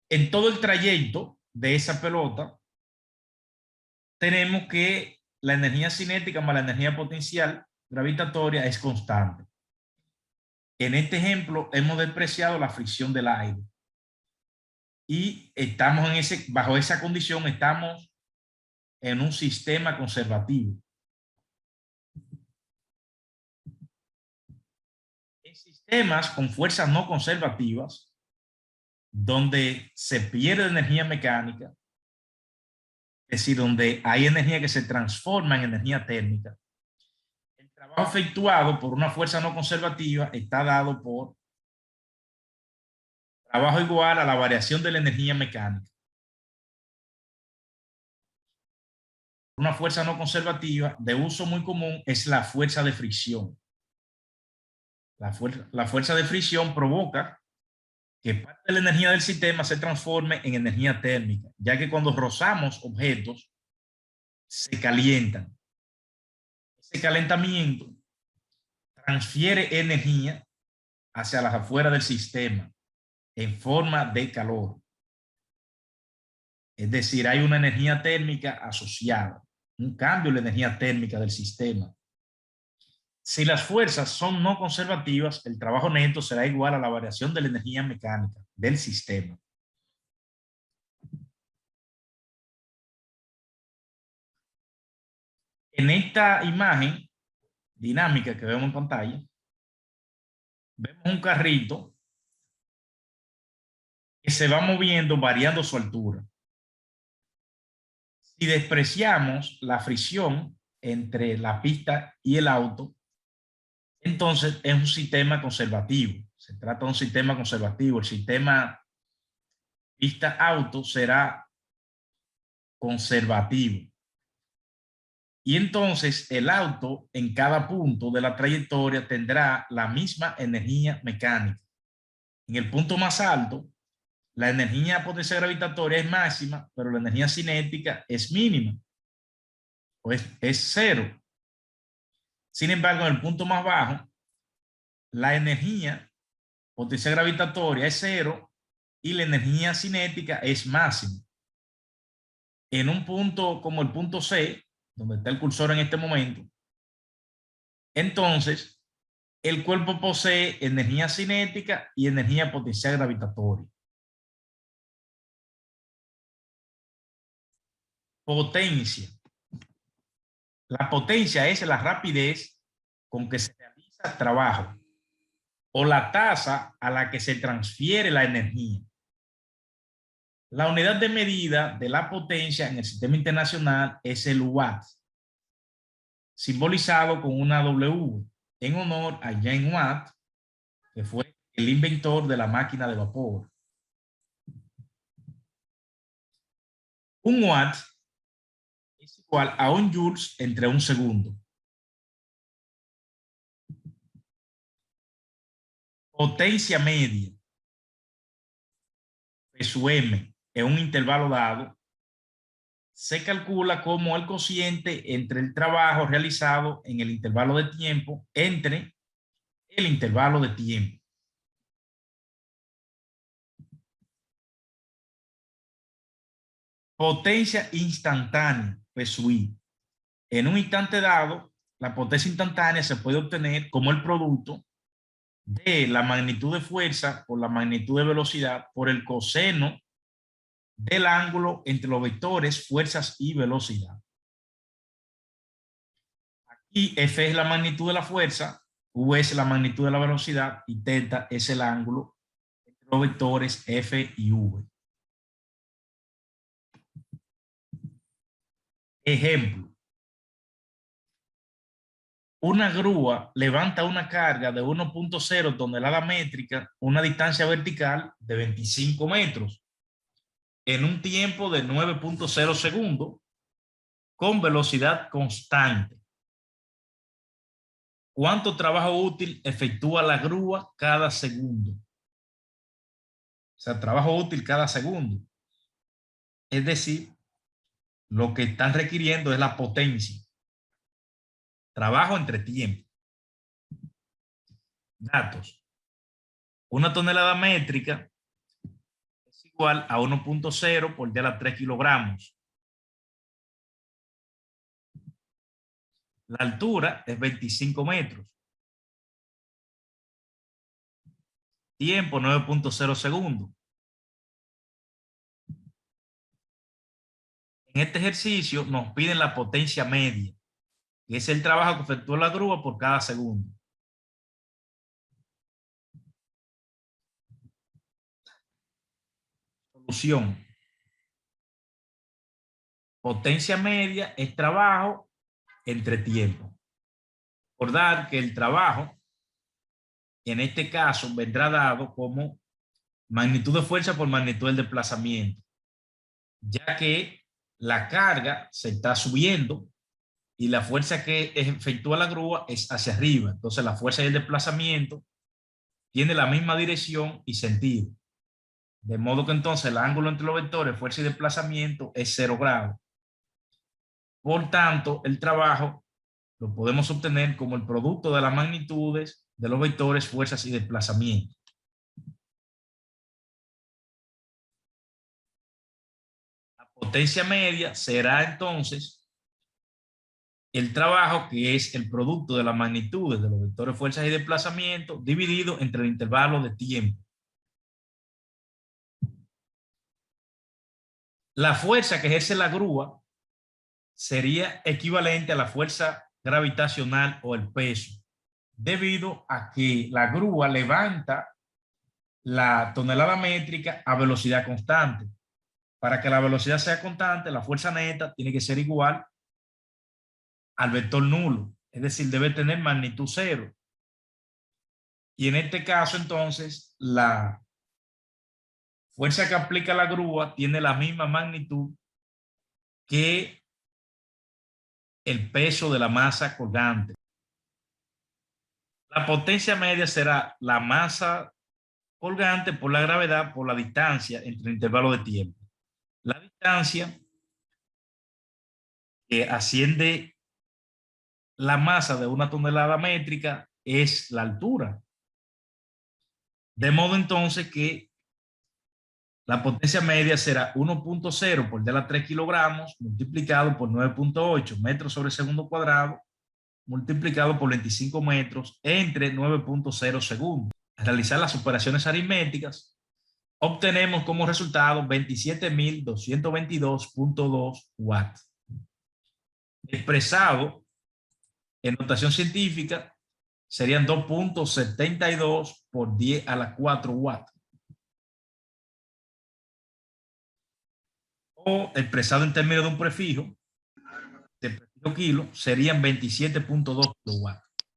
En todo el trayecto de esa pelota, tenemos que la energía cinética más la energía potencial gravitatoria es constante. En este ejemplo, hemos despreciado la fricción del aire. Y estamos bajo esa condición, estamos en un sistema conservativo. En sistemas con fuerzas no conservativas, donde se pierde energía mecánica, es decir, donde hay energía que se transforma en energía térmica, el trabajo efectuado por una fuerza no conservativa está dado por trabajo igual a la variación de la energía mecánica. Una fuerza no conservativa de uso muy común es la fuerza de fricción. La fuerza de fricción provoca que parte de la energía del sistema se transforme en energía térmica, ya que cuando rozamos objetos se calientan. Ese calentamiento transfiere energía hacia las afueras del sistema en forma de calor. Es decir, hay una energía térmica asociada, un cambio en la energía térmica del sistema. Si las fuerzas son no conservativas, el trabajo neto será igual a la variación de la energía mecánica del sistema. En esta imagen dinámica que vemos en pantalla, vemos un carrito que se va moviendo variando su altura. Si despreciamos la fricción entre la pista y el auto, entonces es un sistema conservativo. Se trata de un sistema conservativo. El sistema pista-auto será conservativo. Y entonces el auto en cada punto de la trayectoria tendrá la misma energía mecánica. En el punto más alto, la energía potencia gravitatoria es máxima, pero la energía cinética es mínima, o es cero. Sin embargo, en el punto más bajo, la energía potencia gravitatoria es cero y la energía cinética es máxima. En un punto como el punto C, donde está el cursor en este momento, entonces el cuerpo posee energía cinética y energía potencial gravitatoria. Potencia. La potencia es la rapidez con que se realiza trabajo o la tasa a la que se transfiere la energía. La unidad de medida de la potencia en el sistema internacional es el watt, simbolizado con una W, en honor a James Watt, que fue el inventor de la máquina de vapor. Un watt es igual a un joules entre un segundo. Potencia media, su M, en un intervalo dado, se calcula como el cociente entre el trabajo realizado en el intervalo de tiempo entre el intervalo de tiempo. Potencia instantánea, PSUI. En un instante dado, la potencia instantánea se puede obtener como el producto de la magnitud de fuerza por la magnitud de velocidad por el coseno del ángulo entre los vectores, fuerzas y velocidad. Aquí F es la magnitud de la fuerza, U es la magnitud de la velocidad y θ es el ángulo entre los vectores F y V. Ejemplo. Una grúa levanta una carga de 1.0 tonelada métrica, una distancia vertical de 25 metros, en un tiempo de 9.0 segundos, con velocidad constante. ¿Cuánto trabajo útil efectúa la grúa cada segundo? O sea, trabajo útil cada segundo. Es decir, lo que están requiriendo es la potencia. Trabajo entre tiempo. Datos. Una tonelada métrica es igual a 1.0 por 10 a la 3 kilogramos. La altura es 25 metros. Tiempo 9.0 segundos. En este ejercicio nos piden la potencia media, que es el trabajo que efectúa la grúa por cada segundo. Solución. Potencia media es trabajo entre tiempo. Recordar que el trabajo, en este caso, vendrá dado como magnitud de fuerza por magnitud del desplazamiento, ya que la carga se está subiendo y la fuerza que efectúa la grúa es hacia arriba. Entonces la fuerza y el desplazamiento tiene la misma dirección y sentido. De modo que entonces el ángulo entre los vectores, fuerza y desplazamiento, es 0 grados. Por tanto, el trabajo lo podemos obtener como el producto de las magnitudes de los vectores, fuerzas y desplazamiento. La potencia media será entonces el trabajo que es el producto de las magnitudes de los vectores, fuerzas y desplazamiento dividido entre el intervalo de tiempo. La fuerza que ejerce la grúa sería equivalente a la fuerza gravitacional o el peso, debido a que la grúa levanta la tonelada métrica a velocidad constante. Para que la velocidad sea constante, la fuerza neta tiene que ser igual al vector nulo, es decir, debe tener magnitud cero. Y en este caso, entonces, la fuerza que aplica la grúa tiene la misma magnitud que el peso de la masa colgante. La potencia media será la masa colgante por la gravedad por la distancia entre el intervalo de tiempo. La distancia que asciende la masa de una tonelada métrica es la altura. De modo entonces que la potencia media será 1.0 por 10 a la 3 kilogramos multiplicado por 9.8 metros sobre segundo cuadrado multiplicado por 25 metros entre 9.0 segundos. Al realizar las operaciones aritméticas, obtenemos como resultado 27.222.2 watts. Expresado en notación científica, serían 2.72 por 10 a la 4 watts. O expresado en términos de un prefijo, de prefijo kilo, serían 27.2 kilowatts.